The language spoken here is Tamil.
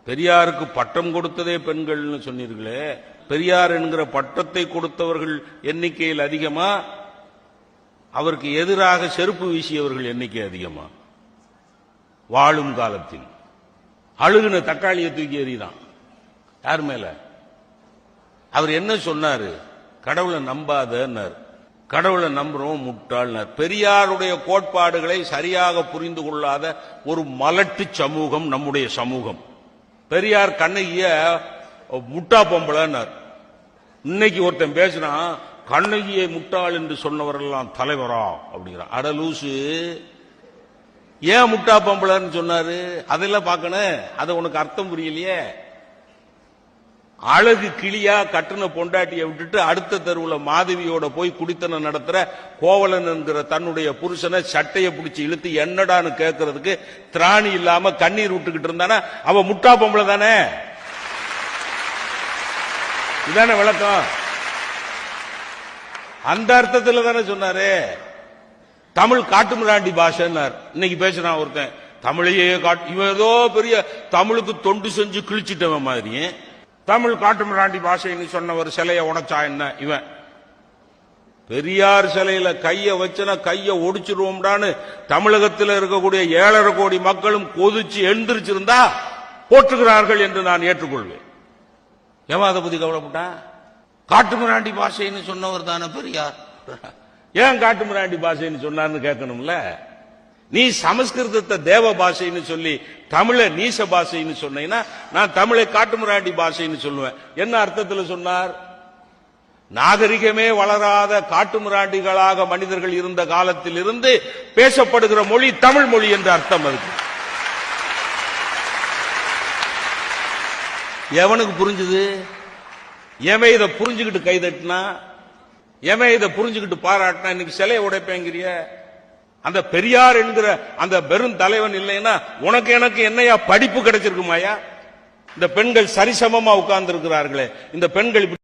பெரியாருக்கு பட்டம் கொடுத்ததே பெண்கள்னு சொன்னீர்களே, பெரியார் என்கிற பட்டத்தை கொடுத்தவர்கள் எண்ணிக்கையில் அதிகமா, அவருக்கு எதிராக செருப்பு வீசியவர்கள் எண்ணிக்கை அதிகமா? வாழும் காலத்தில் அழுகுன தக்காளியை தூக்கி எறிதான் யார் மேல? அவர் என்ன சொன்னாரு? கடவுளை நம்பாதன்னார். கடவுளை நம்புறோம் முட்டாள்னார். பெரியாருடைய கோட்பாடுகளை சரியாக புரிந்து கொள்ளாத ஒரு மலட்டு சமூகம் நம்முடைய சமூகம். பெரியார் கண்ணகிய முட்டா பொம்பளைன்னார். இன்னைக்கு ஒருத்தன் பேசினா கண்ணகியை முட்டாள் என்று சொன்னவரெல்லாம் தலைவரா அப்படிங்கிறான். அடலூசு, ஏன் முட்டா பொம்பளைன்னு சொன்னாரு? அதெல்லாம் பார்க்கணும். அதை உனக்கு அர்த்தம் புரியலையே. அழகு கிளியா கட்டுன பொண்டாட்டியை விட்டுட்டு அடுத்த தெருவுல மாதவியோட போய் குடித்தனம் நடத்துற கோவலன் என்கிற தன்னுடைய புருஷனை சட்டையை பிடிச்சி இழுத்து என்னடான்னு கேட்கறதுக்கு திராணி இல்லாம கண்ணீர் விட்டுக்கிட்டு இருந்தானா அவ முட்டா பொம்பளை தானே? இதான விளக்கம். அந்த அர்த்தத்தில் தானே சொன்னாரு. தமிழ் காட்டுமிராண்டி பாஷைன்னார். இன்னைக்கு பேசுறான் ஒருத்தன், தமிழையே காட்டு, இவன் ஏதோ பெரிய தமிழுக்கு தொண்டு செஞ்சு கிழிச்சிட்டவன் மாதிரி. தமிழ் காட்டுமிராண்டி பாஷைன்னு சொன்ன ஒரு சிலையை உடைச்சா என்ன? இவன் பெரியார் சிலையில கைய வச்சனா கைய ஒடிச்சிருவோம்டான்னு தமிழகத்தில் இருக்கக்கூடிய 7.5 கோடி மக்களும் கொதிச்சு எழுந்திருச்சிருந்தா போற்றுகிறார்கள் என்று நான் ஏற்றுக்கொள்வேன். ஏன் அதை பத்தி கவலைப்பட்டான்? காட்டுமிராண்டி பாஷைன்னு சொன்னவர் தானே பெரியார். ஏன் காட்டுமிராண்டி பாஷைன்னு சொன்னார்னு கேட்கணும்ல. நீ சமஸ்கிருதத்தை தேவ பாஷைன்னு சொல்லி தமிழை நீச பாஷைன்னு சொன்னீங்கன்னா நான் தமிழை காட்டுமிராண்டி பாஷைன்னு சொல்லுவேன். என்ன அர்த்தத்தில் சொன்னார்? நாகரிகமே வளராத காட்டுமிராண்டிகளாக மனிதர்கள் இருந்த காலத்தில் இருந்து பேசப்படுகிற மொழி தமிழ் மொழி என்ற அர்த்தம். அதுக்கு எவனுக்கு புரிஞ்சுது? எவன் இதை புரிஞ்சுக்கிட்டு கைதட்டினா, எவன் இதை புரிஞ்சுக்கிட்டு பாராட்டினா இன்னைக்கு சிலையை உடைப்பேங்கிறிய? அந்த பெரியார் என்கிற அந்த பெரும் தலைவன் இல்லைன்னா உனக்கு எனக்கு என்னையா படிப்பு கிடைச்சிருக்குமாயா? இந்த பெண்கள் சரிசமமா உட்கார்ந்து இருக்கிறார்களே, இந்த பெண்கள்